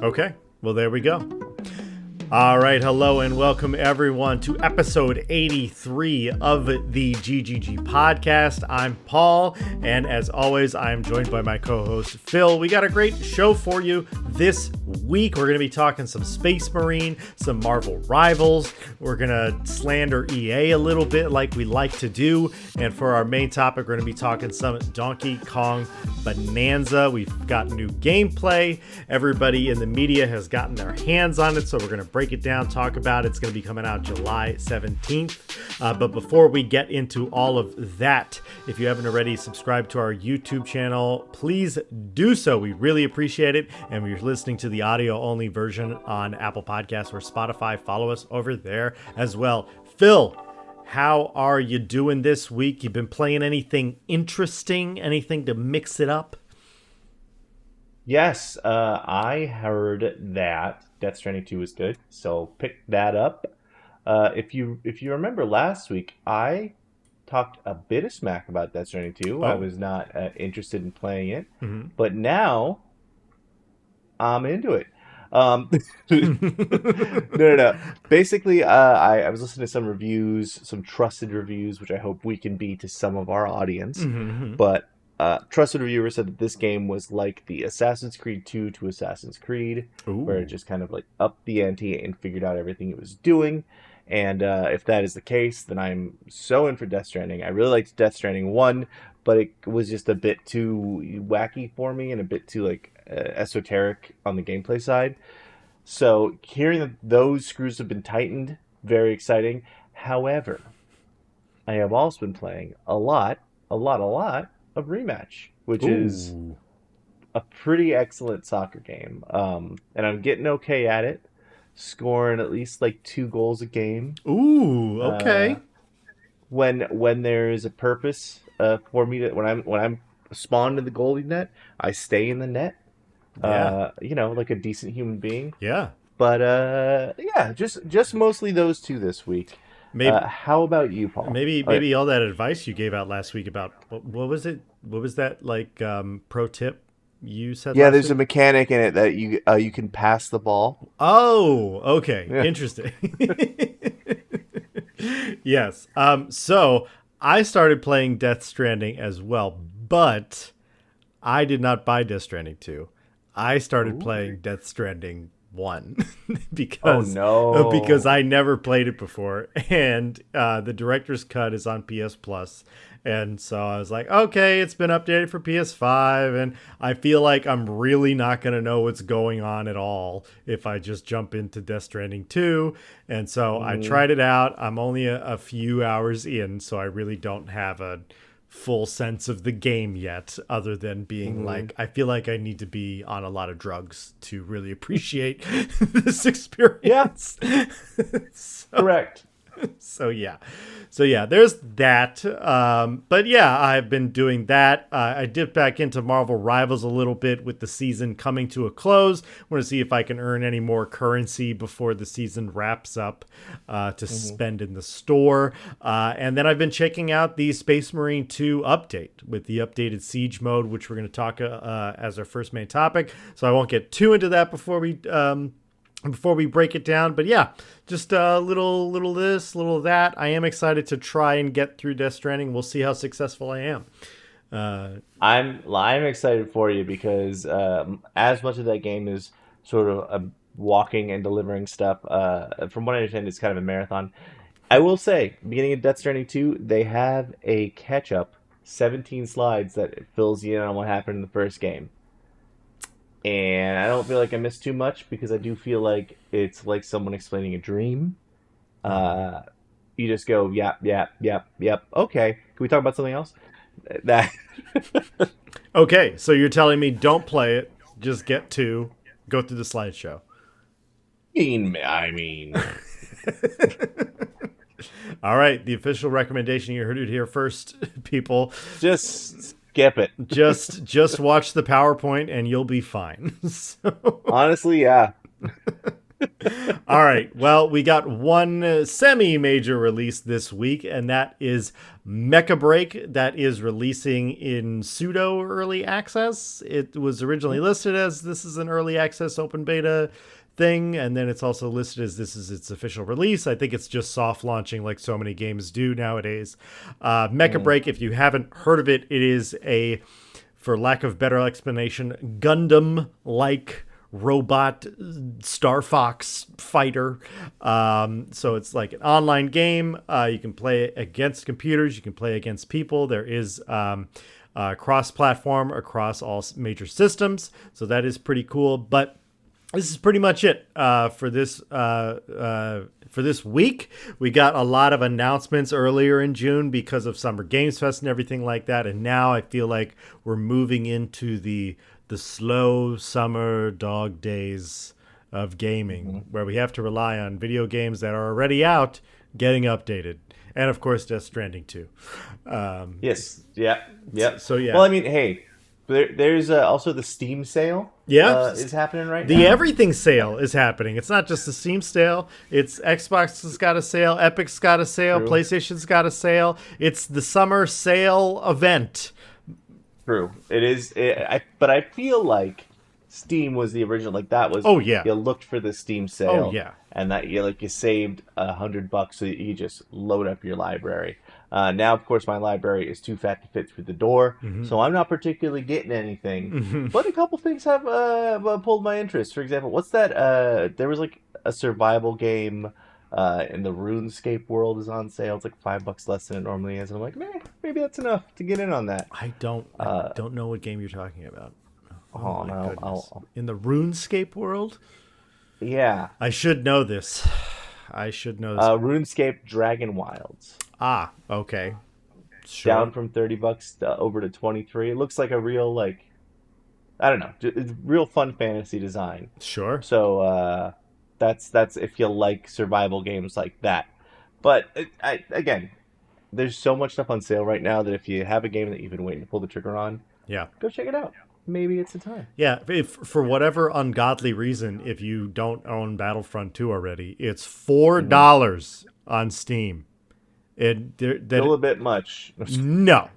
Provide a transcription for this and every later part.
Okay, well, there we go. All right, hello and welcome everyone to episode 83 of the GGG Podcast. I'm Paul, and as always, I'm joined by my co-host Phil. We got a great show for you this week. We're going to be talking some Space Marine, some Marvel Rivals. We're going to slander EA a little bit like we like to do. And for our main topic, we're going to be talking some Donkey Kong Bananza. We've got new gameplay. Everybody in the media has gotten their hands on it, so we're going to break it down, talk about it. It's going to be coming out July 17th. But before we get into all of that, if you haven't already subscribed to our YouTube channel, please do so. We really appreciate it. And if you're listening to the audio-only version on Apple Podcasts or Spotify, follow us over there as well. Phil, how are you doing this week? You been playing anything interesting? Anything to mix it up? Yes, I heard that Death Stranding 2 was good, so pick that up. If you remember last week, I talked a bit of smack about Death Stranding 2. I was not interested in playing it, but now I'm into it. No. Basically, I was listening to some reviews, some trusted reviews, which I hope we can be to some of our audience. But trusted reviewer said that this game was like the Assassin's Creed 2 to Assassin's Creed, where it just kind of like upped the ante and figured out everything it was doing. And if that is the case, then I'm so in for Death Stranding. I really liked Death Stranding 1, but it was just a bit too wacky for me and a bit too like esoteric on the gameplay side. So hearing that those screws have been tightened, very exciting. However, I have also been playing a lot of Rematch, which is a pretty excellent soccer game. And I'm getting okay at it, scoring at least like 2 goals a game. Ooh, okay. When there is a purpose for me to when I'm spawned in the goalie net, I stay in the net. Yeah. Like a decent human being. Yeah. But yeah, just mostly those 2 this week. Maybe How about you, Paul? maybe all that advice you gave out last week about what was it? What was that like pro tip you said Yeah, last there's a week? mechanic in it that you can pass the ball. Oh, okay. Yeah. Interesting. Yes. So I started playing Death Stranding as well, but I did not buy Death Stranding 2. I started playing Death Stranding 1 because I never played it before, and the director's cut is on PS Plus, and so I was like, okay, it's been updated for PS5, and I feel like I'm really not going to know what's going on at all if I just jump into Death Stranding 2, and so I tried it out. I'm only a few hours in, so I really don't have a full sense of the game yet, other than being like, I feel like I need to be on a lot of drugs to really appreciate this experience. Yeah. Correct. So yeah, there's that. But yeah, I've been doing that. I dipped back into Marvel Rivals a little bit with the season coming to a close. Want to see if I can earn any more currency before the season wraps up to spend in the store. And then I've been checking out the Space Marine 2 update with the updated siege mode, which we're going to talk as our first main topic. So I won't get too into that before we break it down. But yeah, just a little this, little that. I am excited to try and get through Death Stranding. We'll see how successful I am. I'm excited for you because as much of that game is sort of walking and delivering stuff, from what I understand, it's kind of a marathon. I will say, beginning of Death Stranding 2, they have a catch-up 17 slides that fills you in on what happened in the first game. And I don't feel like I missed too much because I do feel like it's like someone explaining a dream. You just go, yep. Okay, can we talk about something else? That Okay, so you're telling me don't play it, just go through the slideshow. I mean, All right, the official recommendation, you heard it here first, people. just skip it. Just watch the PowerPoint and you'll be fine. So, Honestly, yeah. All right. Well, we got one semi-major release this week, and that is Mecha Break. That is releasing in pseudo early access. It was originally listed as this is an early access open beta thing, and then it's also listed as this is its official release. I think it's just soft launching like so many games do nowadays. Mecha Break, if you haven't heard of it, it is a, for lack of better explanation, Gundam-like robot Star Fox fighter. So it's like an online game. You can play against computers. You can play against people. There is cross-platform across all major systems. So that is pretty cool. But this is pretty much it for this week. We got a lot of announcements earlier in June because of Summer Games Fest and everything like that. And now I feel like we're moving into the slow summer dog days of gaming, where we have to rely on video games that are already out getting updated. And of course, Death Stranding 2. Yes. Yeah. Yeah. So yeah. Well, I mean, hey, there's also the Steam sale. Is happening right now. The everything sale is happening. It's not just the Steam sale. It's Xbox has got a sale. Epic's got a sale. True. PlayStation's got a sale. It's the summer sale event. True. It is. But I feel like Steam was the original. Like that was. Oh yeah. You looked for the Steam sale. Oh yeah. And that you saved $100 so you just load up your library. Now, of course, my library is too fat to fit through the door, so I'm not particularly getting anything. But a couple things have pulled my interest. For example, what's that? There was like a survival game in the RuneScape world is on sale. It's like $5 less than it normally is, and I'm like, maybe that's enough to get in on that. I don't know what game you're talking about. Oh no! In the RuneScape world? Yeah. I should know this. RuneScape Dragon Wilds. Ah, okay. Sure. Down from $30 over to 23. It looks like a real I don't know, it's real fun fantasy design. Sure. So that's if you like survival games like that. But again, there's so much stuff on sale right now that if you have a game that you've been waiting to pull the trigger on, go check it out. Maybe it's the time. Yeah, if for whatever ungodly reason, if you don't own Battlefront 2 already, it's $4 on Steam. Still a bit much. No,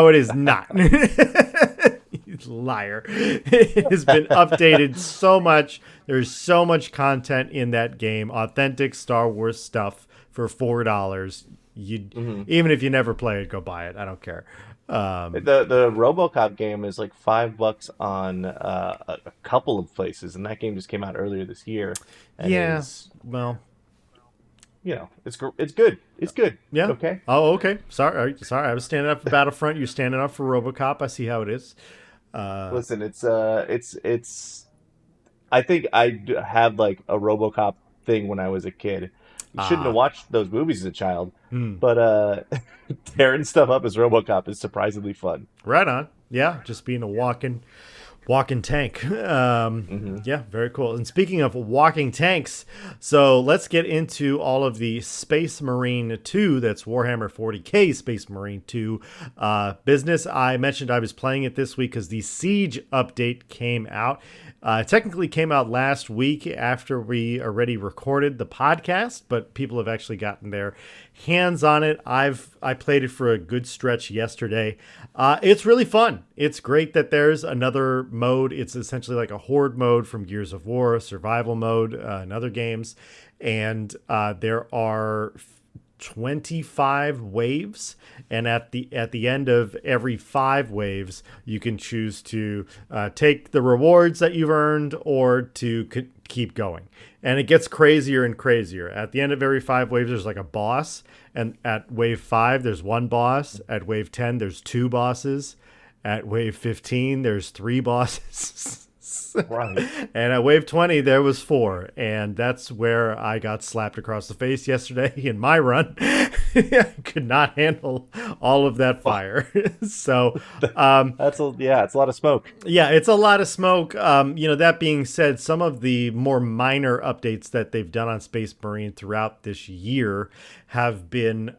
it is not. You liar. It has been updated so much. There's so much content in that game. Authentic Star Wars stuff for $4. Even if you never play it, go buy it. I don't care. The RoboCop game is like $5 on a couple of places, and that game just came out earlier this year. And well, it's good. It's good. Yeah. Okay. Oh, okay. Sorry. I was standing up for Battlefront. You're standing up for RoboCop. I see how it is. Listen, it's. I think I had like a RoboCop thing when I was a kid. You shouldn't have watched those movies as a child, but tearing stuff up as RoboCop is surprisingly fun. Right on. Yeah, just being a walking tank. Yeah, very cool. And speaking of walking tanks, so let's get into all of the Space Marine 2, that's Warhammer 40k Space Marine 2 business. I mentioned I was playing it this week because the Siege update came out. Technically came out last week after we already recorded the podcast, but people have actually gotten their hands on it. I played it for a good stretch yesterday. It's really fun. It's great that there's another mode. It's essentially like a horde mode from Gears of War, survival mode in other games. And there are 25 waves, and at the end of every 5 waves you can choose to take the rewards that you've earned or to keep going, and it gets crazier and crazier. At the end of every 5 waves there's like a boss, and at wave 5 there's 1 boss, at wave 10 there's 2 bosses, at wave 15 there's 3 bosses. Right. And at wave 20 there was 4, and that's where I got slapped across the face yesterday in my run. I could not handle all of that fire. So it's a lot of smoke. Yeah, it's a lot of smoke. That being said, some of the more minor updates that they've done on Space Marine throughout this year have been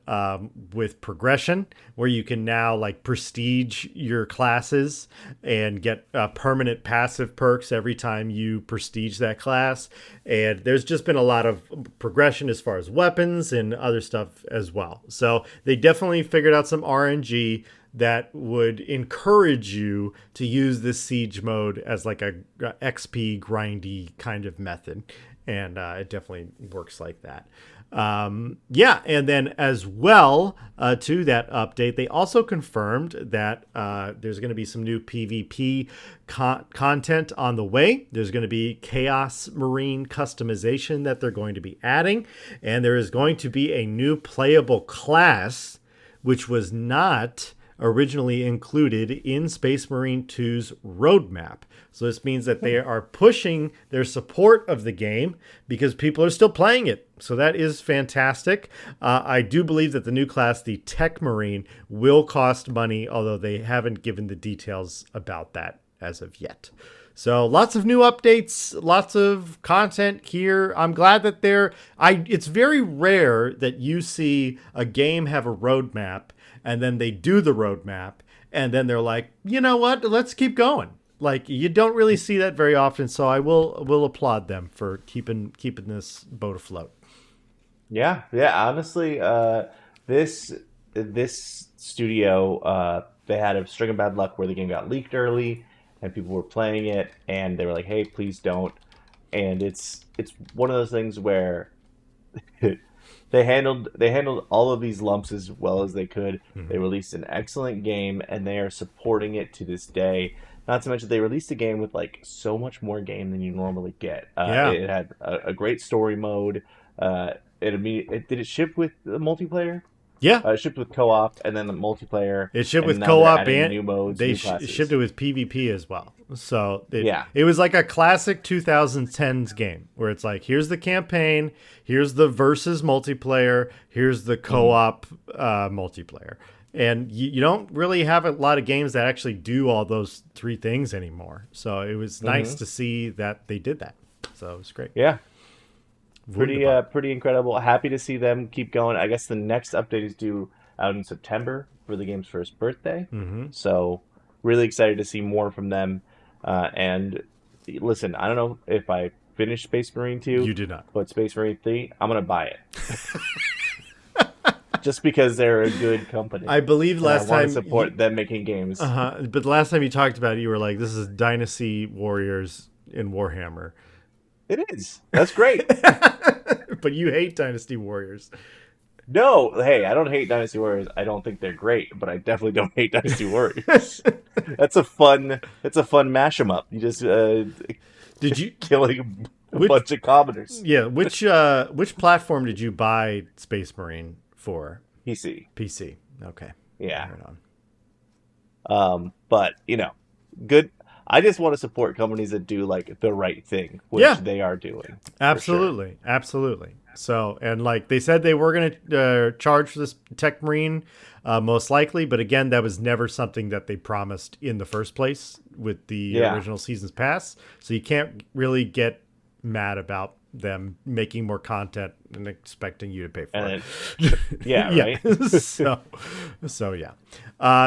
with progression, where you can now like prestige your classes and get permanent passive perks perks every time you prestige that class. And there's just been a lot of progression as far as weapons and other stuff as well. So they definitely figured out some RNG that would encourage you to use this siege mode as like a XP grindy kind of method. And it definitely works like that. Yeah, and then as well to that update, they also confirmed that there's going to be some new PvP content on the way. There's going to be Chaos Marine customization that they're going to be adding, and there is going to be a new playable class, which was not originally included in Space Marine 2's roadmap. So this means that they are pushing their support of the game because people are still playing it. So that is fantastic. I do believe that the new class, the Tech Marine, will cost money, although they haven't given the details about that as of yet. So lots of new updates, lots of content here. I'm glad that it's very rare that you see a game have a roadmap and then they do the roadmap and then they're like, you know what, let's keep going. Like, you don't really see that very often, so I will applaud them for keeping this boat afloat. Yeah. Honestly, this studio, they had a string of bad luck where the game got leaked early, and people were playing it, and they were like, "Hey, please don't." And it's one of those things where they handled all of these lumps as well as they could. Mm-hmm. They released an excellent game, and they are supporting it to this day. Not to mention they released a game with like so much more game than you normally get. It had a great story mode. Did it ship with the multiplayer? Yeah, it shipped with co-op and then the multiplayer. It shipped with co-op and new modes. They shipped it with PvP as well. So it was like a classic 2010s game where it's like, here's the campaign, here's the versus multiplayer, here's the co-op multiplayer. And you don't really have a lot of games that actually do all those three things anymore. So it was nice to see that they did that. So it was great. Yeah. Pretty incredible. Happy to see them keep going. I guess the next update is due out in September for the game's first birthday. Mm-hmm. So really excited to see more from them. And listen, I don't know if I finished Space Marine 2. You did not. But Space Marine 3, I'm going to buy it. Just because they're a good company. I believe last time... I want to support them making games. But the last time you talked about it, you were like, this is Dynasty Warriors in Warhammer. It is. That's great. But you hate Dynasty Warriors. No, hey, I don't hate Dynasty Warriors. I don't think they're great, but I definitely don't hate Dynasty Warriors. It's a fun mash 'em up. You just did you killing a bunch of commoners. Yeah, which platform did you buy Space Marine for? PC. Okay. Yeah. Right on. But good. I just want to support companies that do like the right thing, which they are doing. Absolutely. Sure. Absolutely. So, and like they said they were going to charge for this Tech Marine, most likely. But again, that was never something that they promised in the first place with the original Season's Pass. So you can't really get mad about them making more content and expecting you to pay for it. Right? So yeah.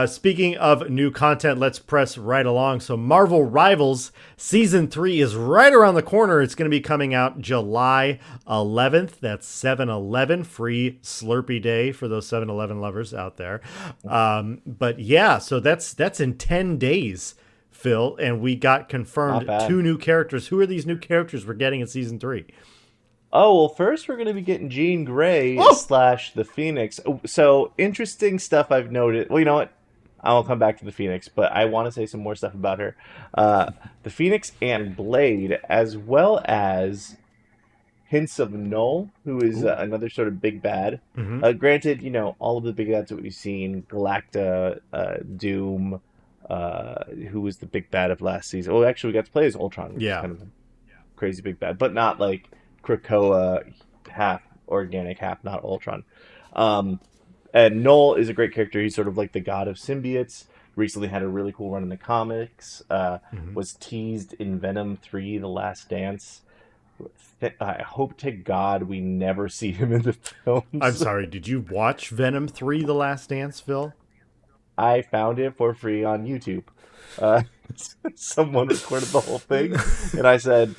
Speaking of new content, let's press right along. So Marvel Rivals Season 3 is right around the corner. It's going to be coming out July 11th. That's 7-Eleven, free Slurpee Day for those 7-Eleven lovers out there. But yeah, so that's in 10 days. Phil, and we got confirmed 2 new characters. Who are these new characters we're getting in Season 3? Oh, well, first we're going to be getting Jean Grey / the Phoenix. So, interesting stuff I've noted. Well, you know what? I'll come back to the Phoenix, but I want to say some more stuff about her. The Phoenix and Blade, as well as hints of Null, who is another sort of big bad. Mm-hmm. Granted, all of the big bads that we've seen, Galacta, Doom... who was the big bad of last season? Oh, actually, we got to play as Ultron, which is kind of a crazy big bad, but not like Krakoa, half organic, half not Ultron. And Null is a great character. He's sort of like the god of symbiotes. Recently had a really cool run in the comics. Was teased in Venom 3: The Last Dance. I hope to God we never see him in the films. I'm sorry, did you watch Venom 3: The Last Dance, Phil? I found it for free on YouTube. Uh, someone recorded the whole thing, and I said,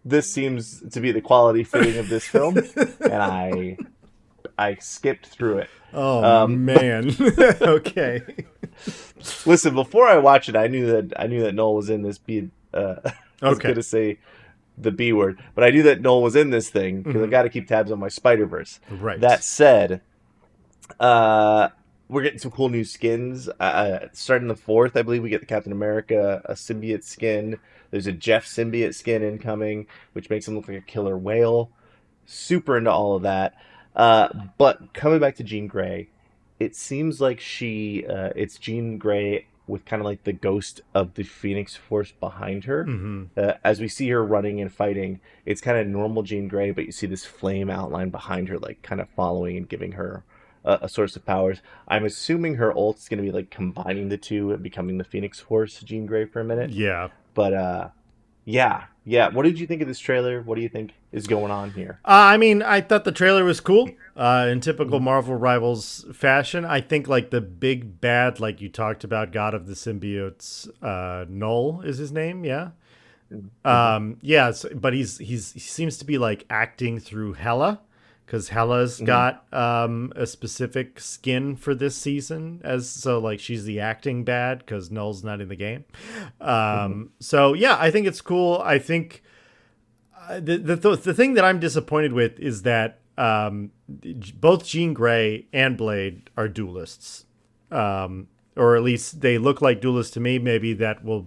"This seems to be the quality fitting of this film," and I skipped through it. Oh But man. Okay. listen, before I watched it, I knew that Noel was in this. I was Okay. gonna say the B word, but I knew that Noel was in this thing because I got to keep tabs on my Spider Verse. That Right. said, uh, we're getting some cool new skins. Starting the 4th, I believe we get the Captain America a symbiote skin. There's a Jeff symbiote skin incoming, which makes him look like a killer whale. Super into all of that. But coming back to Jean Grey, it seems like it's Jean Grey with kind of like the ghost of the Phoenix Force behind her. As we see her running and fighting, it's kind of normal Jean Grey, but you see this flame outline behind her, like kind of following and giving her a source of powers. I'm assuming her ult's going to be like combining the two and becoming the Phoenix Force Jean Grey for a minute. Yeah. But yeah, yeah. What did you think of this trailer? What do you think is going on here? I mean, I thought the trailer was cool. In typical Marvel Rivals fashion, I think like the big bad, like you talked about, God of the Symbiotes, Null is his name. Yeah. Mm-hmm. Yeah. But he seems to be like acting through Hela, because Hela's Mm-hmm. got a specific skin for this season, as so like she's the acting bad because Null's not in the game. Mm-hmm. So yeah, I think it's cool. I think the thing that I'm disappointed with is that both Jean Grey and Blade are duelists, or at least they look like duelists to me. Maybe that will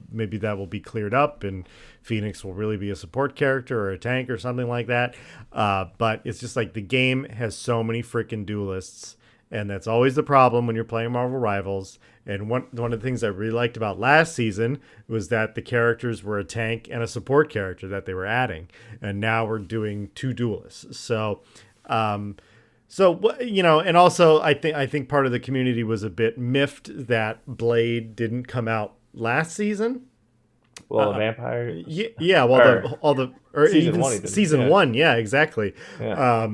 be cleared up, and Phoenix will really be a support character or a tank or something like that. But it's just like the game has so many freaking duelists, and that's always the problem when you're playing Marvel Rivals. And one of the things I really liked about last season was that the characters were a tank and a support character that they were adding, and now we're doing two duelists. So you know, and also I think part of the community was a bit miffed that Blade didn't come out last season. Well, vampire Yeah, well, or or season even one even. season Yeah, one, yeah, exactly. yeah.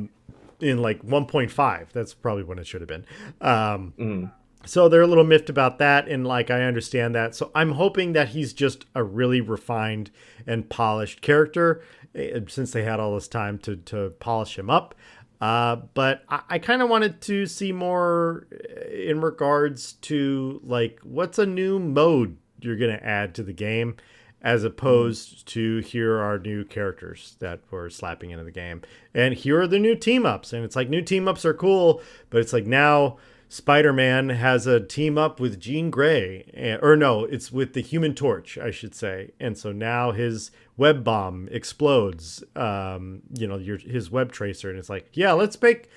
In like 1.5, that's probably when it should have been. Mm. So they're a little miffed about that, and like I understand that. So I'm hoping that he's just a really refined and polished character, since they had all this time to polish him up. But I kind of wanted to see more in regards to like what's a new mode you're gonna add to the game, as Mm. opposed to here are new characters that we're slapping into the game, and here are the new team ups. And it's like new team ups are cool, but it's like now Spider-Man has a team up with Jean Grey, or no, it's with the Human Torch, I should say. And so now his web bomb explodes, his web tracer, and it's like, yeah, let's make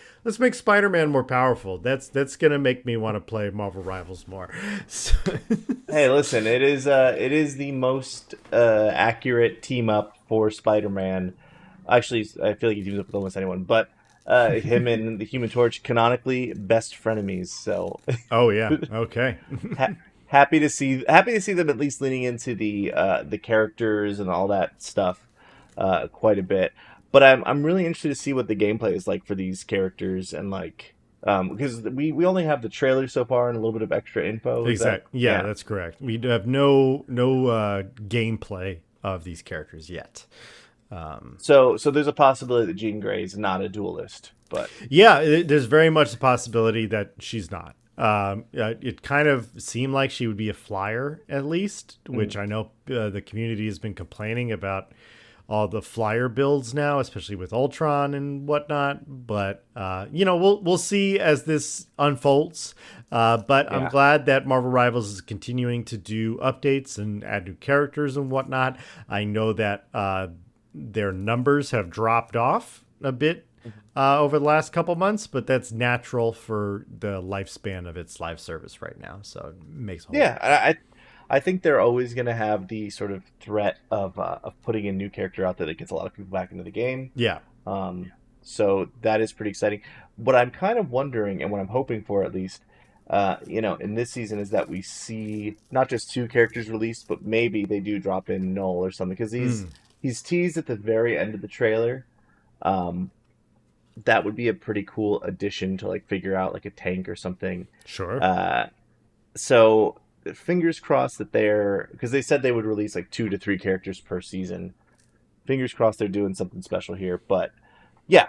Spider-Man more powerful. That's gonna make me want to play Marvel Rivals more. So, Hey, listen, it is the most accurate team up for Spider-Man. Actually, I feel like he teams up with almost anyone, but him and the Human Torch canonically best frenemies. So oh yeah, okay, ha- happy to see them at least leaning into the characters and all that stuff quite a bit. But I'm really interested to see what the gameplay is like for these characters and like because we only have the trailer so far and a little bit of extra info. Is that exactly. Yeah, yeah? that's correct. We do have no gameplay of these characters yet. So there's a possibility that Jean Grey is not a duelist, but Yeah, there's very much the possibility that she's not. It kind of seemed like she would be a flyer at least, mm, which I know the community has been complaining about all the flyer builds now, especially with Ultron and whatnot. But we'll see as this unfolds. But I'm yeah. glad that Marvel Rivals is continuing to do updates and add new characters and whatnot. I know that their numbers have dropped off a bit over the last couple months, but that's natural for the lifespan of its live service right now. So it makes a whole. Yeah, I think they're always going to have the sort of threat of putting a new character out there that gets a lot of people back into the game. Yeah. Um, so that is pretty exciting. What I'm kind of wondering, and what I'm hoping for at least, in this season is that we see not just two characters released, but maybe they do drop in Null or something because Mm, he's teased at the very end of the trailer. Um, that would be a pretty cool addition to like figure out like a tank or something. sure. Uh, So fingers crossed that because they said they would release like 2 to 3 characters per season. Fingers crossed they're doing something special here. But yeah,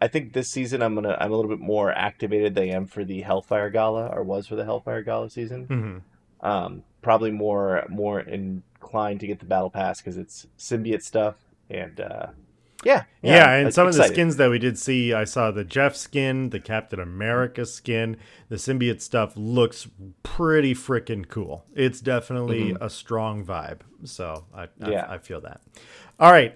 I think this season I'm a little bit more activated than I am for the Hellfire Gala, or was for the Hellfire Gala season. Mm-hmm. Probably more inclined to get the battle pass because it's symbiote stuff, and yeah, Yeah, and I'm some of the excited. skins that we did see, I saw the Jeff skin, the Captain America skin, the symbiote stuff looks pretty freaking cool. It's definitely Hmm. a strong vibe. So Yeah. I feel that. All right,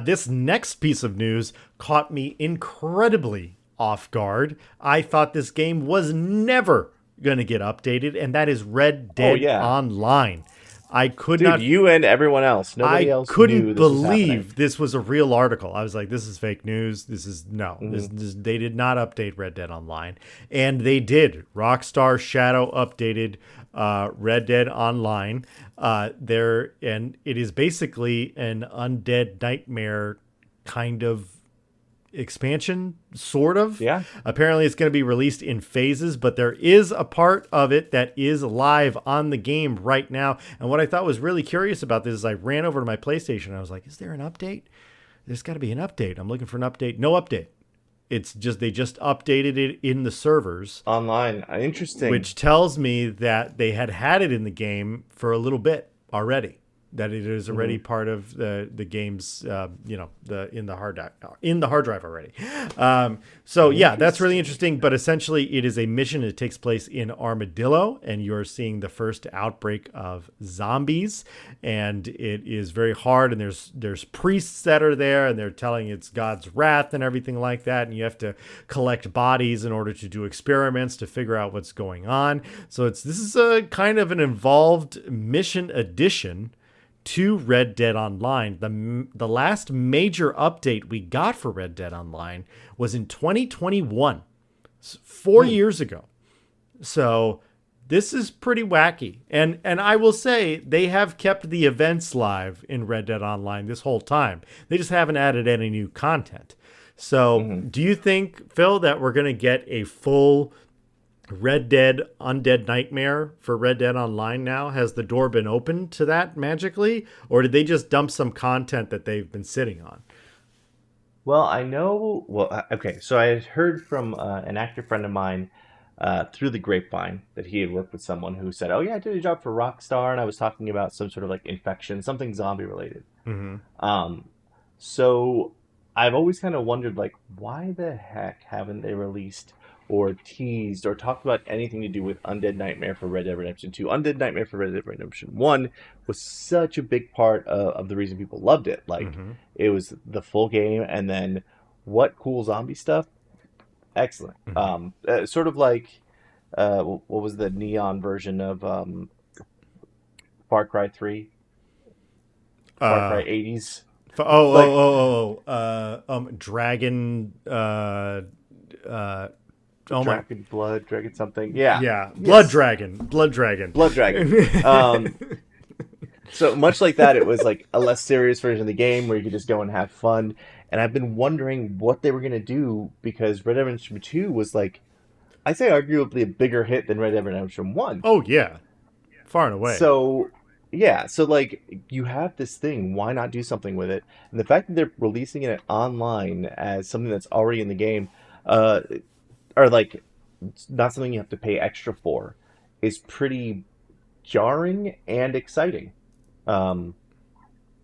this next piece of news caught me incredibly off guard. I thought this game was never going to get updated, and that is Red Oh Dead yeah, Online. I could dude, not you and everyone else. Nobody I else knew couldn't this was happening. believe this was a real article. I was like, this is fake news. This is no. Hmm. They did not update Red Dead Online. And they did. Rockstar Shadow updated Red Dead Online. There and it is basically an undead nightmare kind of expansion, sort of. Yeah. Apparently, it's going to be released in phases, but there is a part of it that is live on the game right now. And what I thought was really curious about this is I ran over to my PlayStation and I was like, is there an update? There's got to be an update. I'm looking for an update. No update. It's just they just updated it in the servers, Online. Interesting. which tells me that they had it in the game for a little bit already. That it is already Hmm. part of the game's, the in the hard drive already. So yeah, that's really Interesting. interesting. But essentially, it is a mission that takes place in Armadillo, and you're seeing the first outbreak of zombies, and it is very hard. And there's priests that are there, and they're telling it's God's wrath and everything like that, and you have to collect bodies in order to do experiments to figure out what's going on. So this is a kind of an involved mission addition to Red Dead Online. The last major update we got for Red Dead Online was in 2021, 4 years ago. So this is pretty wacky. And I will say they have kept the events live in Red Dead Online this whole time. They just haven't added any new content. So Hmm. do you think, Phil, that we're going to get a full Red Dead Undead Nightmare for Red Dead Online now? Has the door been opened to that magically? Or did they just dump some content that they've been sitting on? Well, I know. Well, okay. So I had heard from an actor friend of mine through the grapevine that he had worked with someone who said, "Oh yeah, I did a job for Rockstar, and I was talking about some sort of like infection, something zombie related." Mm-hmm. Um, so I've always kind of wondered, like, why the heck haven't they released or teased or talked about anything to do with Undead Nightmare for Red Dead Redemption 2? Undead Nightmare for Red Dead Redemption 1 was such a big part of the reason people loved it. Like, Mm-hmm. it was the full game, and then what cool zombie stuff? Excellent. Mm-hmm. Sort of like, what was the neon version of Far Cry 3? Far Cry Uh, 80s? Like, Dragon. Uh, oh my, Dragon Blood, Dragon something. Yeah. yeah, Blood Yes. Dragon, Blood Dragon. Blood Dragon. Um, so much like that, it was like a less serious version of the game where you could just go and have fun. And I've been wondering what they were going to do because Red Dead Redemption 2 was like, I'd say arguably a bigger hit than Red Dead Redemption 1. Oh yeah, far and away. So, yeah, so like you have this thing, why not do something with it? And the fact that they're releasing it online as something that's already in the game, uh, or like not something you have to pay extra for, is pretty jarring and exciting. Um,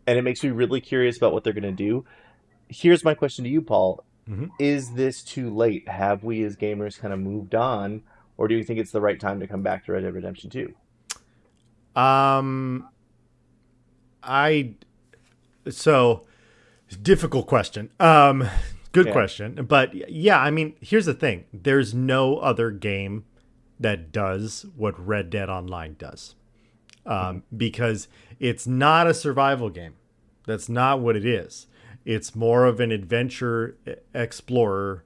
and it makes me really curious about what they're going to do. Here's my question to you, Paul. Mm-hmm. Is this too late? Have we as gamers kind of moved on? Or do you think it's the right time to come back to Red Dead Redemption 2? Um, I so difficult question. Good Yeah. question, but yeah, I mean, here's the thing: there's no other game that does what Red Dead Online does, Hmm. because it's not a survival game. That's not what it is. It's more of an adventure explorer,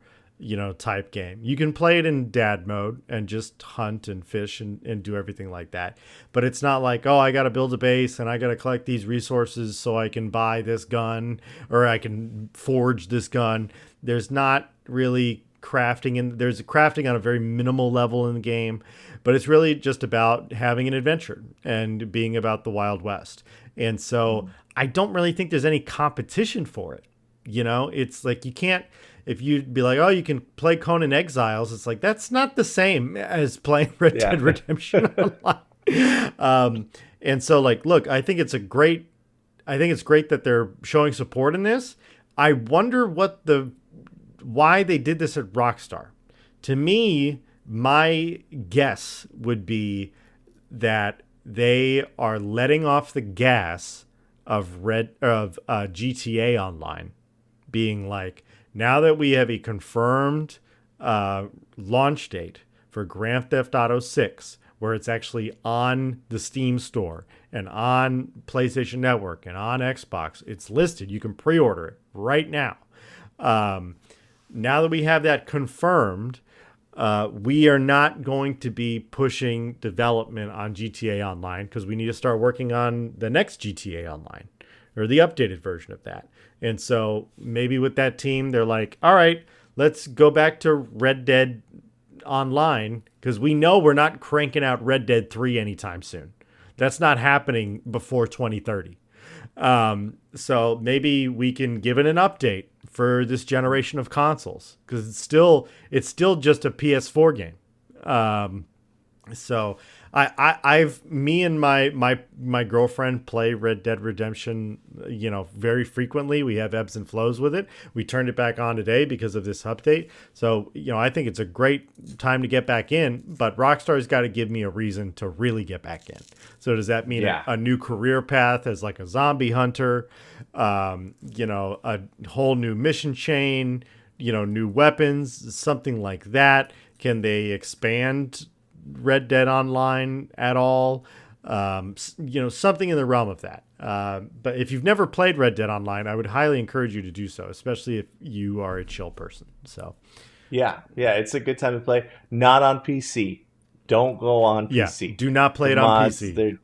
type game. You can play it in dad mode and just hunt and fish and do everything like that. But it's not like, oh, I got to build a base and I got to collect these resources so I can buy this gun or I can forge this gun. There's not really crafting, and there's crafting on a very minimal level in the game, but it's really just about having an adventure and being about the Wild West. And so I don't really think there's any competition for it. It's like you can't, if you'd be like, oh, you can play Conan Exiles, it's like, that's not the same as playing Red Dead Redemption Online. And so, like, look, I think it's great that they're showing support in this. I wonder why they did this at Rockstar. To me, my guess would be that they are letting off the gas of GTA Online, being like, now that we have a confirmed launch date for Grand Theft Auto 6, where it's actually on the Steam store and on PlayStation Network and on Xbox, it's listed. You can pre-order it right now. Now that we have that confirmed, we are not going to be pushing development on GTA Online because we need to start working on the next GTA Online or the updated version of that. And so maybe with that team, they're like, all right, let's go back to Red Dead Online because we know we're not cranking out Red Dead 3 anytime soon. That's not happening before 2030. So maybe we can give it an update for this generation of consoles because it's still just a PS4 game. So me and my girlfriend play Red Dead Redemption, very frequently. We have ebbs and flows with it. We turned it back on today because of this update. So, I think it's a great time to get back in, but Rockstar's got to give me a reason to really get back in. So does that mean a new career path as like a zombie hunter, a whole new mission chain, new weapons, something like that? Can they expand Red Dead Online at all? Something in the realm of that. But if you've never played Red Dead Online, I would highly encourage you to do so, especially if you are a chill person. So, yeah, it's a good time to play. Not on PC. Don't go on PC. Do not play it on PC.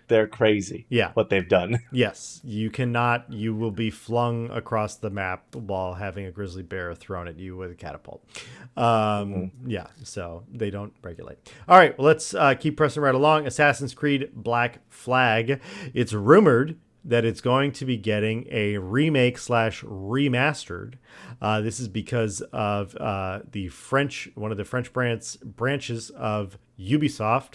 They're crazy. Yeah, what they've done. Yes, you cannot. You will be flung across the map while having a grizzly bear thrown at you with a catapult. Yeah, so they don't regulate. All right, well, let's keep pressing right along. Assassin's Creed Black Flag. It's rumored that it's going to be getting a remake / remastered. This is because of one of the French branches of Ubisoft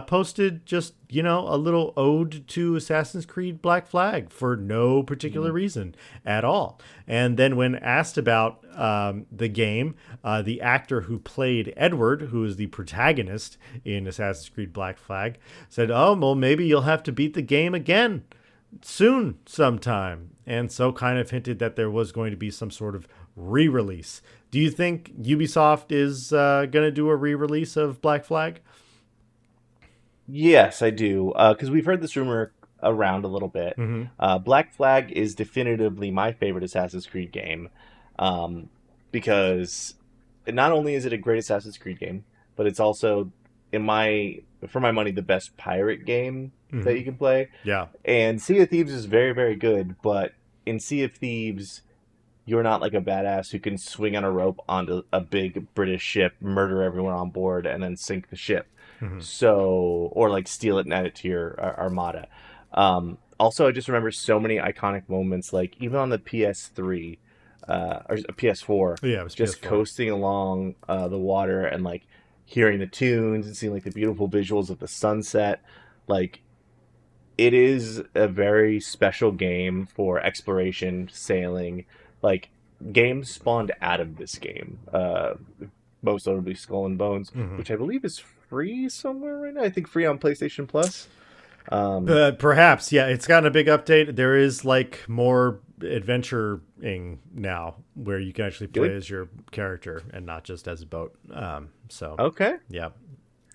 posted just, a little ode to Assassin's Creed Black Flag for no particular reason at all. And then when asked about the game, the actor who played Edward, who is the protagonist in Assassin's Creed Black Flag, said, oh, well, maybe you'll have to beat the game again soon sometime, and so kind of hinted that there was going to be some sort of re-release. Do you think Ubisoft is going to do a re-release of Black Flag? Yes, I do, because we've heard this rumor around a little bit. Black Flag is definitively my favorite Assassin's Creed game, because not only is it a great Assassin's Creed game, but it's also, for my money, the best pirate game that you can play. Yeah. And Sea of Thieves is very, very good, but in Sea of Thieves, you're not like a badass who can swing on a rope onto a big British ship, murder everyone on board, and then sink the ship. So, or like steal it and add it to your armada. Also, I just remember so many iconic moments, like even on the PS3 or PS4, Yeah, it was just PS4. coasting along the water and like hearing the tunes and seeing like the beautiful visuals of the sunset. Like, it is a very special game for exploration, sailing. Like, games spawned out of this game. Most notably Skull and Bones, which I believe is free somewhere right now. I think free on PlayStation Plus. Perhaps, yeah. It's gotten a big update. There is like more adventuring now, where you can actually play as your character and not just as a boat. So okay, yeah.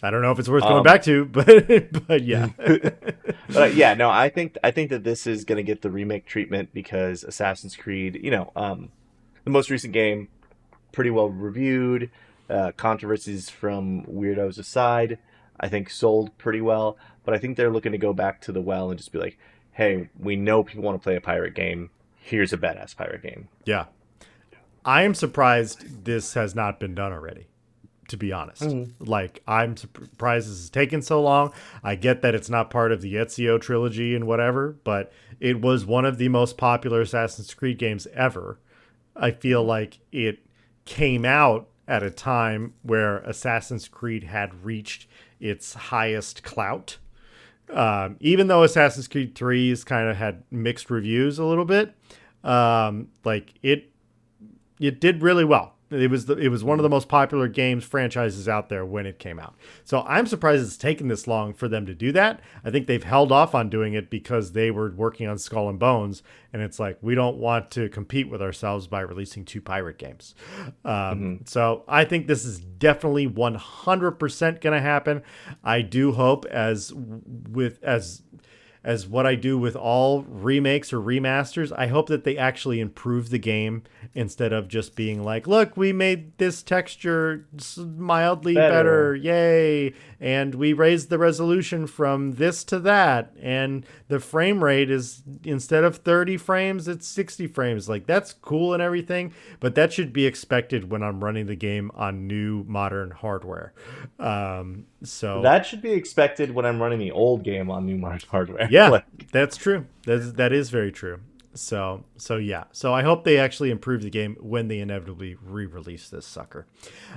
I don't know if it's worth going back to, but yeah. But yeah, no, I think that this is going to get the remake treatment because Assassin's Creed, the most recent game, pretty well reviewed. Controversies from weirdos aside, I think sold pretty well. But I think they're looking to go back to the well and just be like, hey, we know people want to play a pirate game. Here's a badass pirate game. Yeah. I am surprised this has not been done already, to be honest. Like, I'm surprised this has taken so long. I get that it's not part of the Ezio trilogy and whatever, but it was one of the most popular Assassin's Creed games ever. I feel like it came out at a time where Assassin's Creed had reached its highest clout. Even though Assassin's Creed 3 has kind of had mixed reviews a little bit, like it did really well. It was one of the most popular games franchises out there when it came out. So I'm surprised it's taken this long for them to do that. I think they've held off on doing it because they were working on Skull and Bones, and it's like, we don't want to compete with ourselves by releasing 2 pirate games. So I think this is definitely 100% going to happen. I do hope, as what I do with all remakes or remasters, I hope that they actually improve the game instead of just being like, look, we made this texture mildly better, yay, and we raised the resolution from this to that, and the frame rate is, instead of 30 frames, it's 60 frames. Like, that's cool and everything, but that should be expected when I'm running the game on new modern hardware. So that should be expected when I'm running the old game on new modern hardware. Yeah, that's true. That is very true. So yeah. So I hope they actually improve the game when they inevitably re-release this sucker.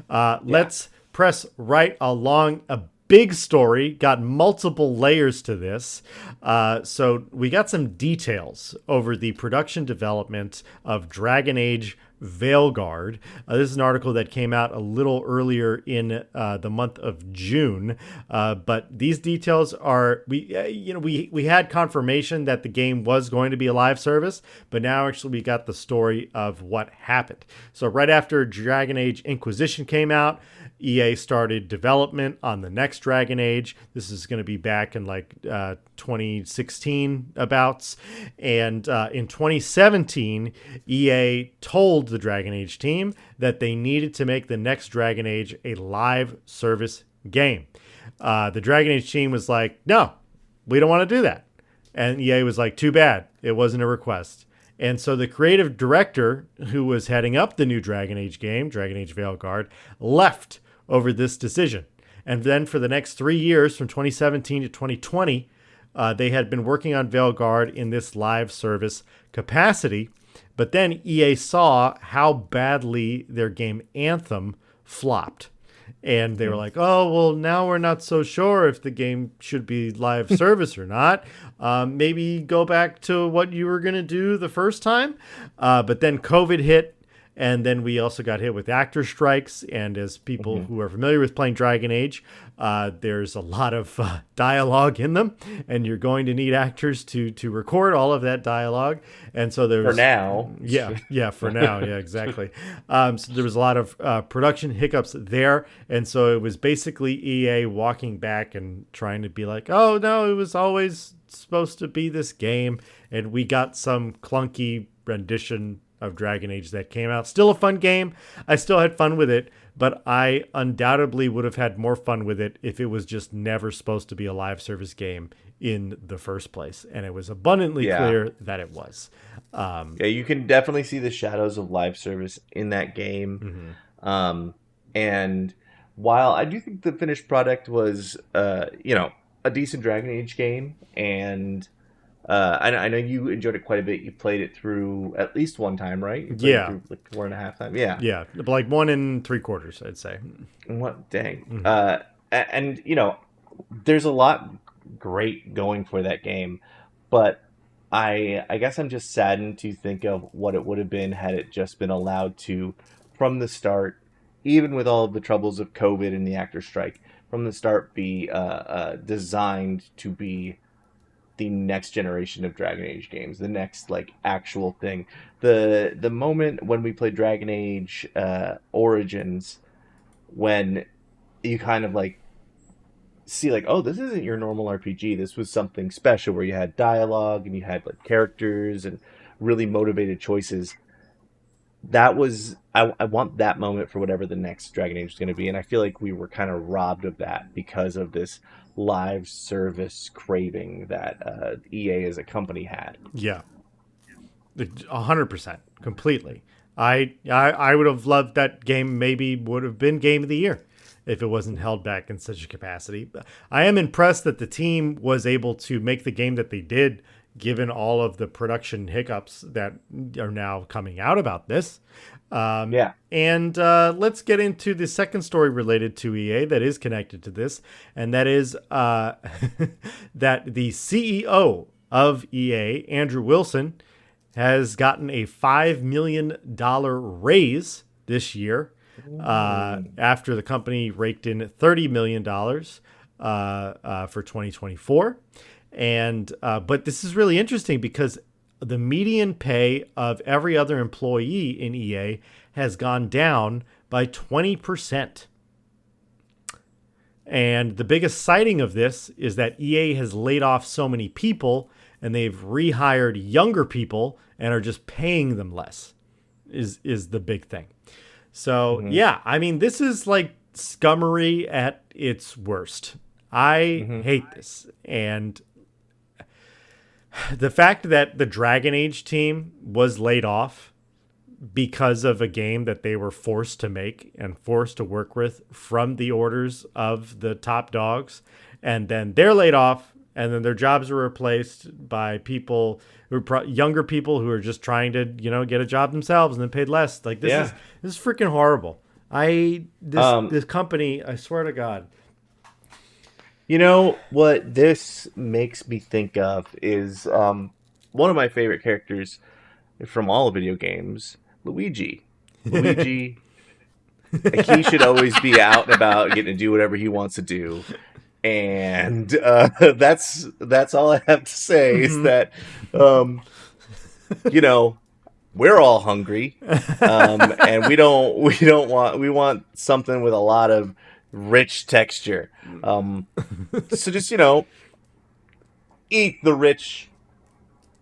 Let's press right along. A big story, got multiple layers to this. So we got some details over the production development of Dragon Age Veilguard. This is an article that came out a little earlier in the month of June, but these details are we had confirmation that the game was going to be a live service, but now actually we got the story of what happened. So right after Dragon Age Inquisition came out, EA started development on the next Dragon Age. This is going to be back in like 2016 abouts. And in 2017, EA told the Dragon Age team that they needed to make the next Dragon Age a live service game. The Dragon Age team was like, no, we don't want to do that. And EA was like, too bad. It wasn't a request. And so the creative director who was heading up the new Dragon Age game, Dragon Age Veilguard, left over this decision. And then for the next 3 years, from 2017 to 2020, they had been working on Veilguard in this live service capacity. But then EA saw how badly their game Anthem flopped. And they were like, oh, well, now we're not so sure if the game should be live service or not. Maybe go back to what you were going to do the first time. But then COVID hit. And then we also got hit with actor strikes. And as people who are familiar with playing Dragon Age, there's a lot of dialogue in them. And you're going to need actors to record all of that dialogue. And so there's... For now. Yeah, for now. Yeah, exactly. So there was a lot of production hiccups there. And so it was basically EA walking back and trying to be like, oh, no, it was always supposed to be this game. And we got some clunky rendition of Dragon Age that came out. Still a fun game. I still had fun with it, but I undoubtedly would have had more fun with it if it was just never supposed to be a live service game in the first place. And it was abundantly clear that it was. You can definitely see the shadows of live service in that game. And while I do think the finished product was, a decent Dragon Age game, and I know you enjoyed it quite a bit. You played it through at least one time, right? You played it through like 4.5 times. Yeah, like 1 3/4, I'd say. What? Dang. And there's a lot great going for that game, but I guess I'm just saddened to think of what it would have been had it just been allowed to, from the start, even with all of the troubles of COVID and the actor strike, from the start be designed to be the next generation of Dragon Age games, the next like actual thing. The moment when we played Dragon Age Origins, when you kind of like see like, oh, this isn't your normal RPG. This was something special where you had dialogue and you had like characters and really motivated choices. That was I want that moment for whatever the next Dragon Age is going to be, and I feel like we were kind of robbed of that because of this live service craving that EA as a company had. Yeah, 100%, completely. I would have loved that game. Maybe would have been game of the year if it wasn't held back in such a capacity. But I am impressed that the team was able to make the game that they did, given all of the production hiccups that are now coming out about this. And let's get into the second story related to EA that is connected to this, and that is that the CEO of EA, Andrew Wilson, has gotten a $5 million raise this year after the company raked in $30 million for 2024. And but this is really interesting because the median pay of every other employee in EA has gone down by 20%. And the biggest citing of this is that EA has laid off so many people and they've rehired younger people and are just paying them less is the big thing. So, yeah, I mean, this is like scummery at its worst. I hate this. And the fact that the Dragon Age team was laid off because of a game that they were forced to make and forced to work with from the orders of the top dogs, and then they're laid off, and then their jobs are replaced by people who are younger people who are just trying to, get a job themselves and then paid less. Like this is freaking horrible. This company, I swear to God. You know what this makes me think of is one of my favorite characters from all video games, Luigi. Luigi, like, he should always be out and about, getting to do whatever he wants to do. And that's all I have to say is that, we're all hungry, and we want something with a lot of rich texture. So just, eat the rich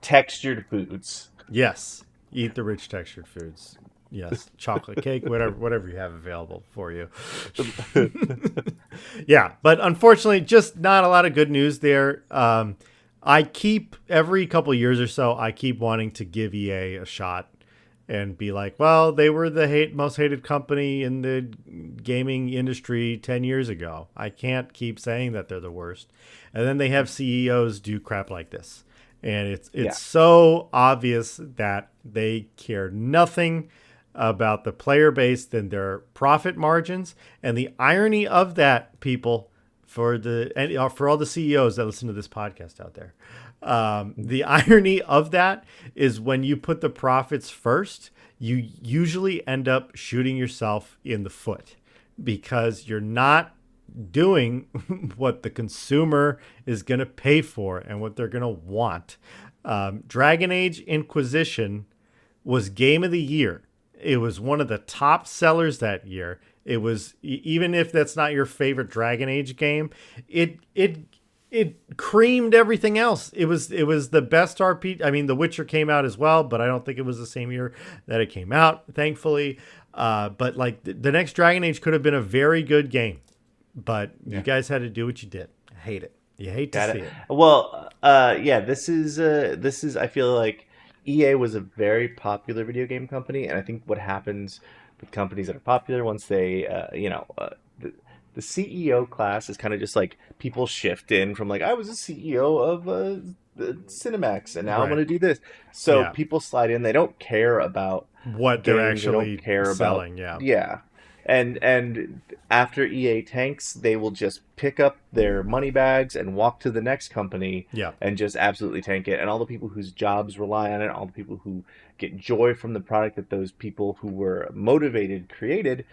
textured foods. Yes. Eat the rich textured foods. Yes. Chocolate cake, whatever you have available for you. Yeah. But unfortunately, just not a lot of good news there. I keep every couple years or so, I keep wanting to give EA a shot and be like, well, they were the most hated company in the gaming industry 10 years ago. I can't keep saying that they're the worst. And then they have CEOs do crap like this. And it's so obvious that they care nothing about the player base than their profit margins. And the irony of that, people, for all the CEOs that listen to this podcast out there, the irony of that is when you put the profits first, you usually end up shooting yourself in the foot because you're not doing what the consumer is going to pay for and what they're going to want. Dragon Age Inquisition was Game of the Year. It was one of the top sellers that year. It was, even if that's not your favorite Dragon Age game, it creamed everything else. It was the best RPG. I mean, The Witcher came out as well, but I don't think it was the same year that it came out, thankfully. But like the next Dragon Age could have been a very good game, but you guys had to do what you did. I hate it. You hate to see it. Well, this is. I feel like EA was a very popular video game company, and I think what happens with companies that are popular once they, the CEO class is kind of just like people shift in from like, I was a CEO of Cinemax and now I'm going to do this. So people slide in. They don't care about what they're actually selling. Yeah. And after EA tanks, they will just pick up their money bags and walk to the next company and just absolutely tank it. And all the people whose jobs rely on it, all the people who get joy from the product that those people who were motivated created,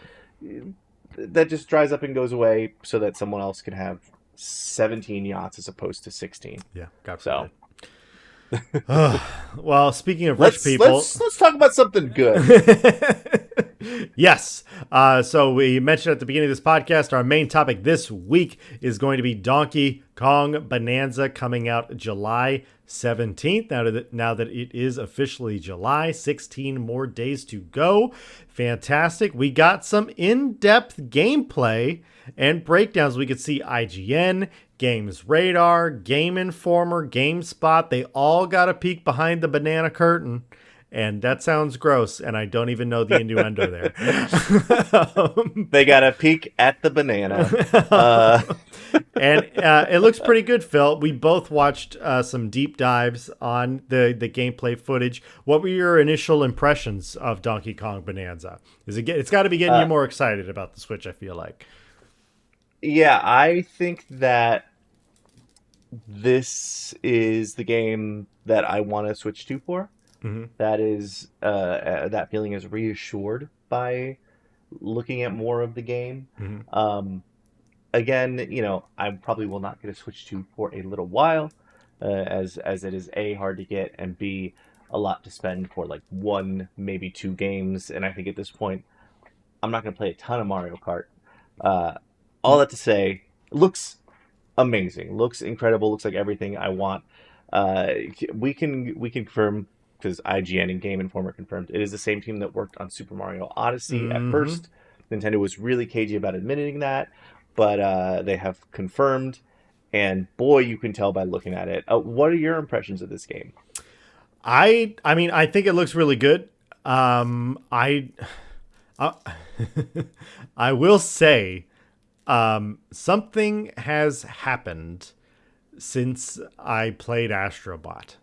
that just dries up and goes away so that someone else can have 17 yachts as opposed to 16. Yeah, got so. Well, speaking of rich people, let's talk about something good. Yes. So we mentioned at the beginning of this podcast, our main topic this week is going to be Donkey Kong Bonanza, coming out July 17th. Now that it is officially July, 16 more days to go. Fantastic. We got some in-depth gameplay and breakdowns. We could see IGN, Games Radar, Game Informer, GameSpot. They all got a peek behind the banana curtain. And that sounds gross, and I don't even know the innuendo there. They got a peek at the banana. And it looks pretty good, Phil. We both watched some deep dives on the gameplay footage. What were your initial impressions of Donkey Kong Bonanza? It's got to be getting you more excited about the Switch, I feel like. Yeah, I think that this is the game that I want to switch to for. Mm-hmm. That is, that feeling is reassured by looking at more of the game. Mm-hmm. Again, I probably will not get a Switch 2 for a little while, as it is A, hard to get, and B, a lot to spend for like one, maybe two games. And I think at this point, I'm not going to play a ton of Mario Kart. All that to say, it looks amazing, looks incredible, looks like everything I want. We can confirm, because IGN and Game Informer confirmed, it is the same team that worked on Super Mario Odyssey at first. Nintendo was really cagey about admitting that, but they have confirmed, and boy, you can tell by looking at it. What are your impressions of this game? I mean, I think it looks really good. I I will say, something has happened since I played Astrobot.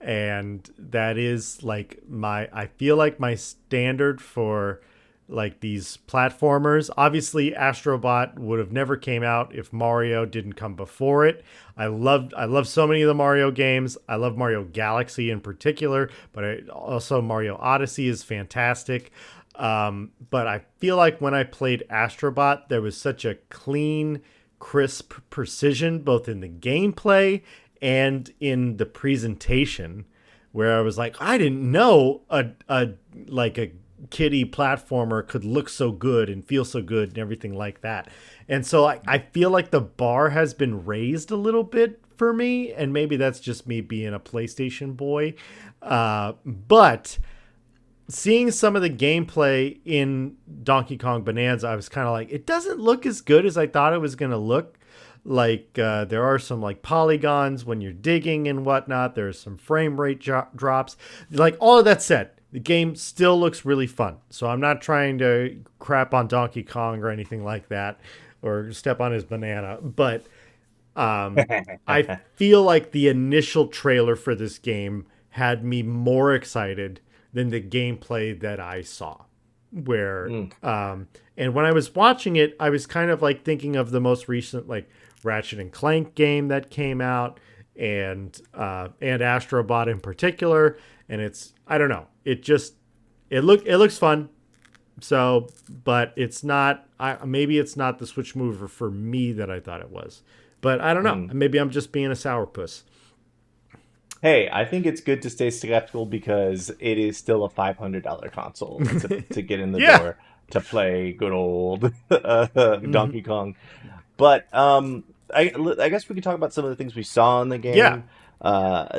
And that is like I feel like my standard for like these platformers. Obviously, Astrobot would have never came out if Mario didn't come before it. I love so many of the Mario games. I love Mario Galaxy in particular, but also Mario Odyssey is fantastic. But I feel like when I played Astrobot, there was such a clean, crisp precision both in the gameplay and in the presentation, where I was like, I didn't know a kiddie platformer could look so good and feel so good and everything like that. And so I feel like the bar has been raised a little bit for me, and maybe that's just me being a PlayStation boy. But seeing some of the gameplay in Donkey Kong Bonanza, I was kind of like, it doesn't look as good as I thought it was going to look. Like there are some like polygons when you're digging and whatnot. There's some frame rate drops. Like all of that said, the game still looks really fun. So I'm not trying to crap on Donkey Kong or anything like that, or step on his banana. But I feel like the initial trailer for this game had me more excited than the gameplay that I saw. Where and when I was watching it, I was kind of like thinking of the most recent like Ratchet and Clank game that came out, and Astrobot in particular. And I don't know, it looks fun. So, but it's not. Maybe it's not the Switch mover for me that I thought it was. But I don't know. Maybe I'm just being a sourpuss. Hey, I think it's good to stay skeptical because it is still a $500 console to get in the door to play good old Donkey Kong. But I guess we could talk about some of the things we saw in the game. Yeah.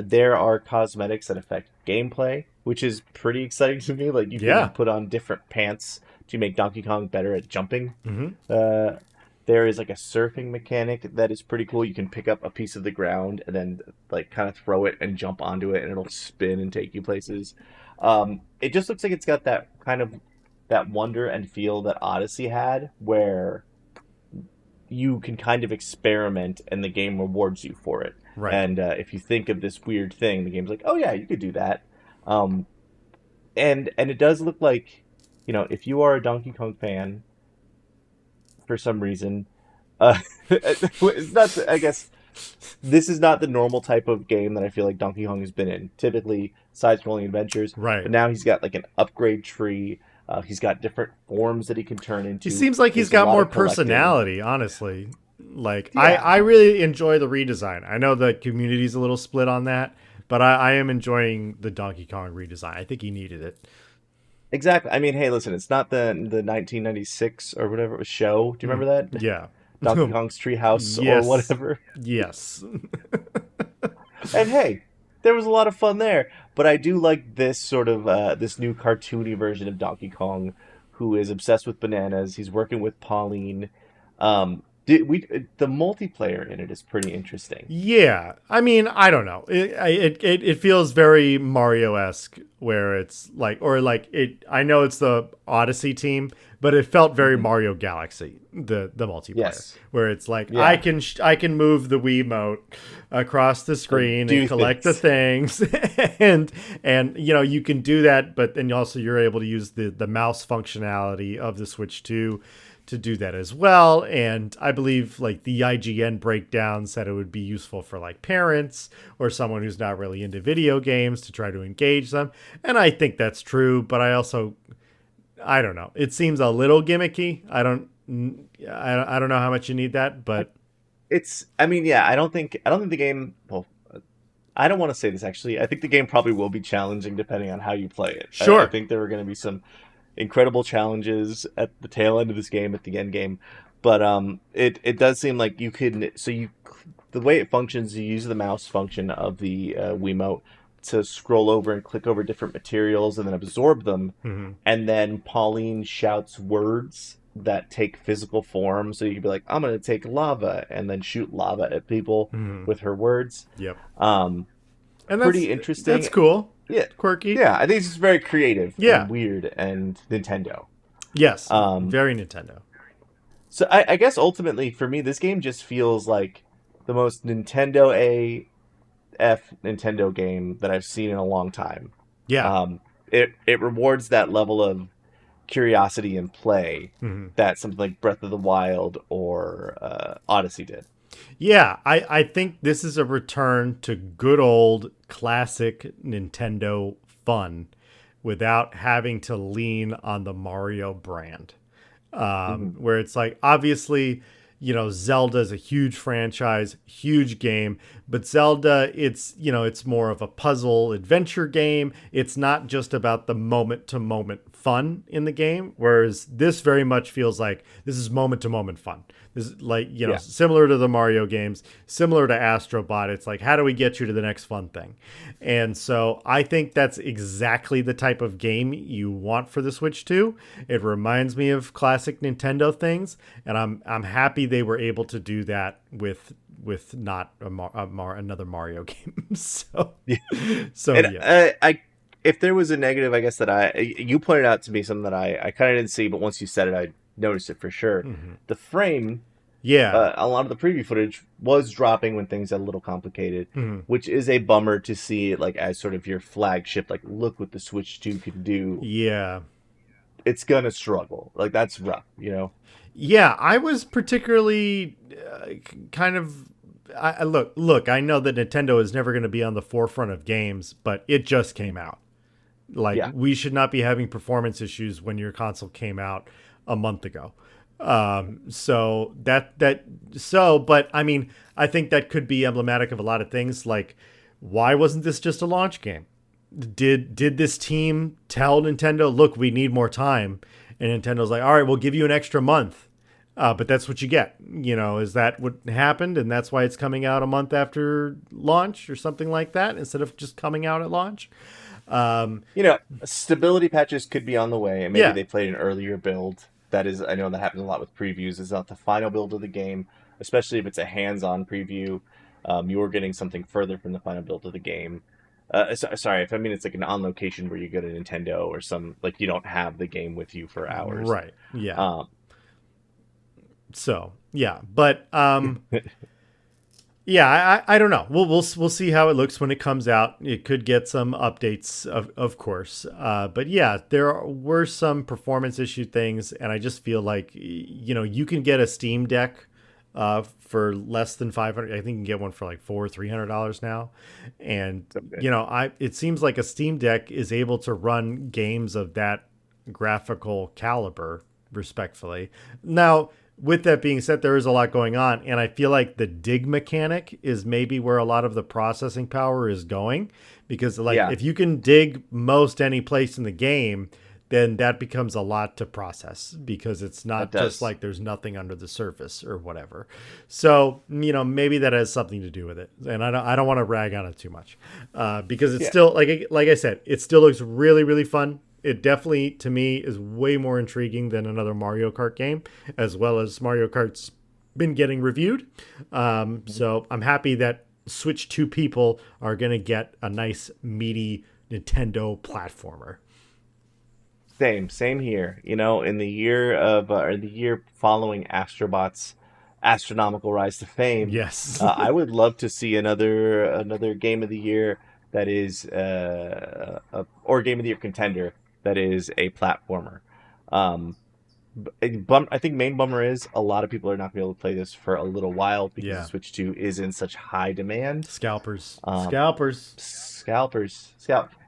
There are cosmetics that affect gameplay, which is pretty exciting to me. Like you can put on different pants to make Donkey Kong better at jumping. There is like a surfing mechanic that is pretty cool. You can pick up a piece of the ground and then like kind of throw it and jump onto it, and it'll spin and take you places. It just looks like it's got that kind of that wonder and feel that Odyssey had, where you can kind of experiment and the game rewards you for it. Right. And if you think of this weird thing, the game's like, oh yeah, you could do that. And it does look like, if you are a Donkey Kong fan, for some reason, it's not. I guess this is not the normal type of game that I feel like Donkey Kong has been in. Typically, side-scrolling adventures. Right. But now he's got like an upgrade tree. He's got different forms that he can turn into. He seems like he's got more personality, honestly. Like I really enjoy the redesign. I know the community's a little split on that, but I am enjoying the Donkey Kong redesign. I think he needed it. Exactly. I mean, hey, listen, it's not the 1996 or whatever it was show. Do you remember that? Yeah. Donkey Kong's Treehouse or whatever. Yes. And hey, there was a lot of fun there. But I do like this sort of this new cartoony version of Donkey Kong, who is obsessed with bananas. He's working with Pauline. The multiplayer in it is pretty interesting. Yeah, I mean, I don't know. It feels very Mario-esque, where it's like, or like it. I know it's the Odyssey team, but it felt very Hmm. Mario Galaxy, the multiplayer, Yes. where it's like Yeah. I can move the Wiimote across the And screen and do collect the things. things, and you can do that, but then also you're able to use the mouse functionality of the Switch 2 to do that as well. And I believe like the IGN breakdown said it would be useful for like parents or someone who's not really into video games to try to engage them. And I think that's true, but I don't know. It seems a little gimmicky. I don't know how much you need that, but I mean, yeah, I don't think the game. Well, I don't want to say this actually. I think the game probably will be challenging depending on how you play it. I sure. think there are going to be some incredible challenges at the tail end of this game, at the end game, but it does seem like you can. So the way it functions, you use the mouse function of the Wiimote to scroll over and click over different materials and then absorb them, Hmm. and then Pauline shouts words that take physical form. So you could be like, "I'm going to take lava," and then shoot lava at people Hmm. with her words. Yep. Um, And Pretty that's interesting. cool. Yeah, Quirky. yeah. I think it's just very creative Yeah. and weird and Nintendo. Yes. Um, Very Nintendo. so I guess ultimately for me, this game just feels like the most Nintendo AF Nintendo game that I've seen in a long time. Yeah. Um, it rewards that level of curiosity and play Hmm. that something like Breath of the Wild or Odyssey did. Yeah, I think this is a return to good old classic Nintendo fun without having to lean on the Mario brand. Hmm. Where it's like, obviously, Zelda is a huge franchise, huge game, but Zelda, it's more of a puzzle adventure game. It's not just about the moment to moment fun in the game, whereas this very much feels like this is moment to moment fun. This is like, Yeah, similar to the Mario games, similar to Astro Bot. It's like, how do we get you to the next fun thing? And so I think that's exactly the type of game you want for the Switch 2. It reminds me of classic Nintendo things, and I'm happy they were able to do that with not another Mario game. So yeah. so And yeah. if there was a negative, I guess you pointed out to me something that I kind of didn't see, but once you said it, I noticed it for sure. Hmm. The frame, Yeah. a lot of the preview footage was dropping when things got a little complicated, Hmm. which is a bummer to see it like as sort of your flagship. Like, look what the Switch 2 can do. Yeah. It's gonna struggle. Like that's rough, you know. Yeah, I was particularly kind of. Look. I know that Nintendo is never going to be on the forefront of games, but it just came out. Like, Yeah, we should not be having performance issues when your console came out a month ago. But I mean, I think that could be emblematic of a lot of things. Like, why wasn't this just a launch game? Did this team tell Nintendo, look, we need more time? And Nintendo's like, all right, we'll give you an extra month. But that's what you get. Is that what happened? And that's why it's coming out a month after launch or something like that instead of just coming out at launch. Um, stability patches could be on the way, and maybe yeah, they played an earlier build. That is, I know that happens a lot with previews. Is not the final build of the game, especially if it's a hands-on preview. You're getting something further from the final build of the game. Sorry, if I mean it's like an on location where you go to Nintendo or some like you don't have the game with you for hours. right. Yeah. Um, So yeah, but yeah, I don't know. We'll see how it looks when it comes out. It could get some updates, of course. But yeah, there were some performance issue things, and I just feel like you can get a Steam Deck for less than 500. I think you can get one for like $300 now, and okay. it seems like a Steam Deck is able to run games of that graphical caliber respectfully. Now, with that being said, there is a lot going on, and I feel like the dig mechanic is maybe where a lot of the processing power is going, because like Yeah, if you can dig most any place in the game, then that becomes a lot to process because it's that not just does. like there's nothing under the surface or whatever. So maybe that has something to do with it, and I don't want to rag on it too much because it's Yeah. still like I said, it still looks really really fun. It definitely, to me, is way more intriguing than another Mario Kart game, as well as Mario Kart's been getting reviewed. So I'm happy that Switch 2 people are going to get a nice, meaty Nintendo platformer. Same here. You know, in the year of or the year following Astrobot's astronomical rise to fame, Yes. I would love to see another game of the year that is or game of the year contender that is a platformer. Um, I think main bummer is a lot of people are not going to be able to play this for a little while because the Switch 2 is in such high demand. Scalpers.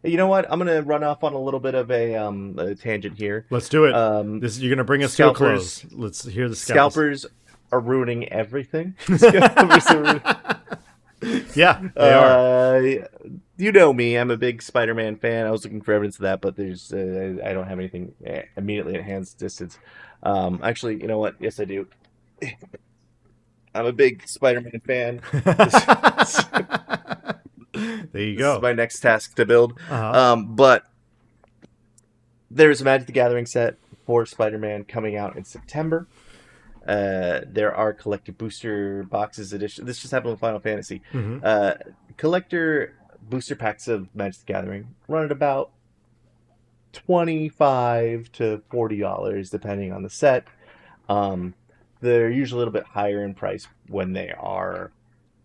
You know what? I'm going to run off on a little bit of a tangent here. Let's do it. You're going to bring us to a close. Let's hear the scalpers are ruining everything. Scalpers are ruining... Yeah, they are. You know me. I'm a big Spider-Man fan. I was looking for evidence of that, but there's I don't have anything immediately at hand's distance. Actually, you know what? Yes, I do. I'm a big Spider-Man fan. There you go. This is my next task to build. But there's a Magic the Gathering set for Spider-Man coming out in September. There are collector booster boxes edition. This just happened with Final Fantasy. Collector booster packs of Magic the Gathering run at about $25 to $40, depending on the set. They're usually a little bit higher in price when they are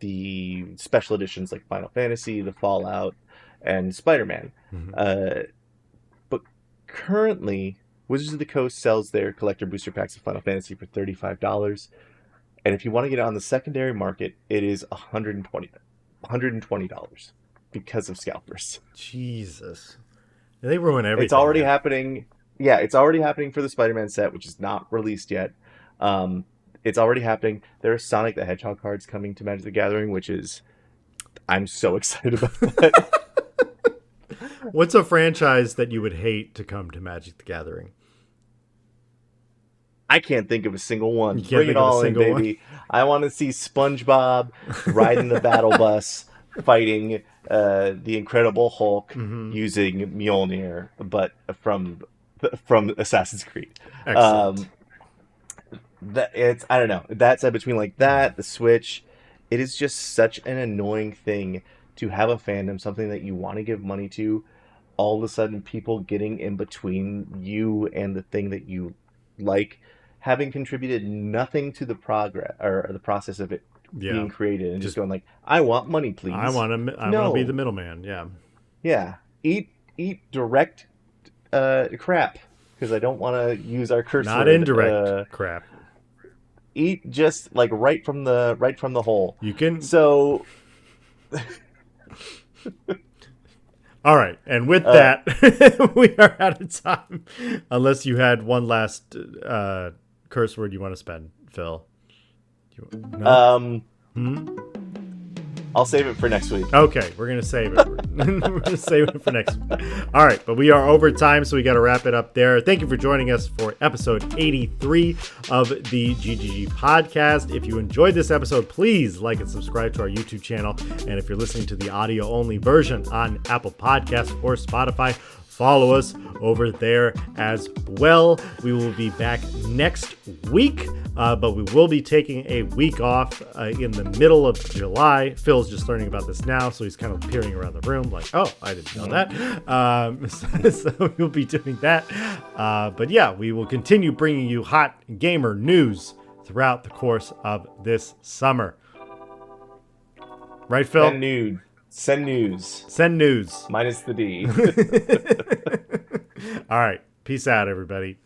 the special editions like Final Fantasy, the Fallout, and Spider-Man. But currently, Wizards of the Coast sells their collector booster packs of Final Fantasy for $35. And if you want to get it on the secondary market, it is $120 because of scalpers. Jesus. They ruin everything. It's already happening. Yeah, it's already happening for the Spider-Man set, which is not released yet. It's already happening. There are Sonic the Hedgehog cards coming to Magic the Gathering, which is... I'm so excited about that. What's a franchise that you would hate to come to Magic the Gathering? I can't think of a single one. Bring it all in, baby. I want to see SpongeBob riding the battle bus, fighting the Incredible Hulk using Mjolnir, but from Assassin's Creed. Excellent. I don't know. That said, between like that, the Switch, it is just such an annoying thing to have a fandom, something that you want to give money to, all of a sudden people getting in between you and the thing that you like, having contributed nothing to the progress or the process of it being created, and just going like, I want money, please. I want to be the middleman. Yeah. Eat direct crap, because I don't want to use our curse Not word. Indirect crap. Eat just like right from the hole. You can. So. All right, and with that, we are out of time. Unless you had one last curse word you want to spend, Phil. No? I'll save it for next week. Okay, we're gonna save it. We're gonna save it for next week. All right, but we are over time, so we got to wrap it up there. Thank you for joining us for episode 83 of the GGG Podcast. If you enjoyed this episode, please like and subscribe to our YouTube channel. And if you're listening to the audio-only version on Apple Podcasts or Spotify, follow us over there as well. We will be back next week, but we will be taking a week off in the middle of July. Phil's just learning about this now, so he's kind of peering around the room like, oh, I didn't know that. So we'll be doing that. But yeah, we will continue bringing you hot gamer news throughout the course of this summer. Right, Phil? Send news. Send news. Minus the D. All right. Peace out, everybody.